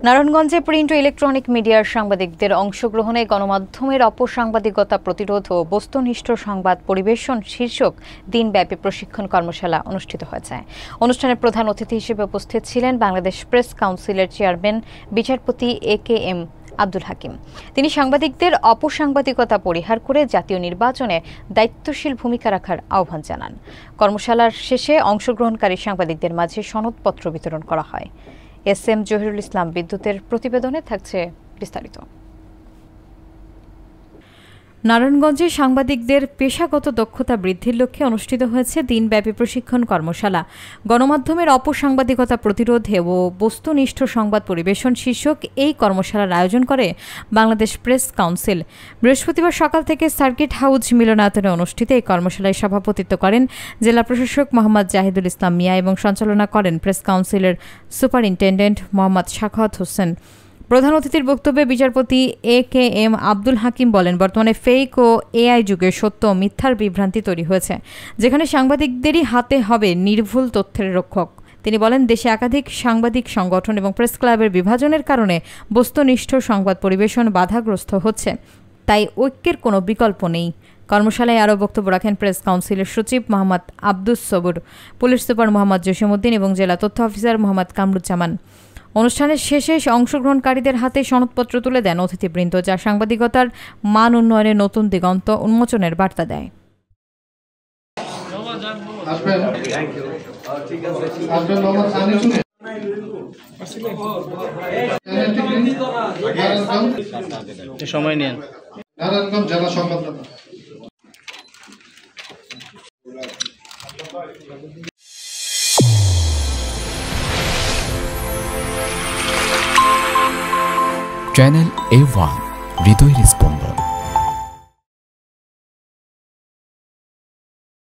নারায়ণগঞ্জে প্রিন্ট ও ইলেকট্রনিক মিডিয়ার সাংবাদিকদের অংশগ্রহণে গণমাধ্যমের অপসাংবাদিকতা প্রতিরোধ ও বস্তুনিষ্ঠ সংবাদ পরিবেশন শীর্ষক দিনব্যাপী প্রশিক্ষণ কর্মশালা অনুষ্ঠিত হয়েছে। অনুষ্ঠানে প্রধান অতিথি হিসেবে উপস্থিত ছিলেন বাংলাদেশ প্রেস কাউন্সিলের চেয়ারম্যান বিচারপতি AKM আব্দুল হাকিম। তিনি সাংবাদিকদের অপসাংবাদিকতা পরিহার করে জাতীয় নির্বাচনে দায়িত্বশীল ভূমিকা রাখার আহ্বান জানান। কর্মশালার শেষে অংশগ্রহণকারী সাংবাদিকদের মাঝে সনদপত্র বিতরণ করা হয়। SM জহিরুল ইসলাম বিদ্যুতের প্রতিবেদনে থাকছে বিস্তারিত। নারায়ণগঞ্জে সাংবাদিকদের পেশাগত দক্ষতা বৃদ্ধির লক্ষ্যে অনুষ্ঠিত হয়েছে দিনব্যাপী প্রশিক্ষণ কর্মশালা। গণমাধ্যমের অপসাংবাদিকতা প্রতিরোধে ও বস্তুনিষ্ঠ সংবাদ পরিবেশন শীর্ষক এই কর্মশালার আয়োজন করে বাংলাদেশ প্রেস কাউন্সিল। বৃহস্পতিবার সকাল থেকে সার্কিট হাউস মিলনায়তনে অনুষ্ঠিত এই কর্মশালায় সভাপতিত্ব করেন জেলা প্রশাসক মোহাম্মদ জাহিদুল ইসলাম মিয়া এবং সঞ্চালনা করেন প্রেস কাউন্সিলের সুপারিনটেন্ডেন্ট মোহাম্মদ সাখাওয়াত হোসেন। প্রধান অতিথির বক্তব্যে বিচারপতি AKM আব্দুল হাকিম বলেন, বর্তমানে ফেক ও AI যুগে সত্য ও মিথ্যার বিভ্রান্তি তৈরি হয়েছে, যেখানে সাংবাদিকদেরই হাতে হবে নির্ভুল তথ্যের রক্ষক। তিনি বলেন, দেশে একাধিক সাংবাদিক সংগঠন এবং প্রেস ক্লাবের বিভাজনের কারণে বস্তুনিষ্ঠ সংবাদ পরিবেশন বাধাগ্রস্ত হচ্ছে, তাই ঐক্যের কোনো বিকল্প নেই। কর্মশালায় আরও বক্তব্য রাখেন প্রেস কাউন্সিলের সচিব মোহাম্মদ আব্দুস সবুর, পুলিশ সুপার মোহাম্মদ জসিমউদ্দিন এবং জেলা তথ্য অফিসার মোহাম্মদ কামরুজ্জামান। অনুষ্ঠানের শেষে অংশগ্রহণকারীদের হাতে সনদপত্র তুলে দেন অতিথিবৃন্দ, যা সাংবাদিকতার মান উন্নয়নের নতুন দিগন্ত উন্মোচনের বার্তা দেয়। সময় নিন। নারায়ণগঞ্জ জেলা সংবাদদাতা। চ্যানেল A1 হৃদয় রেসপন্স।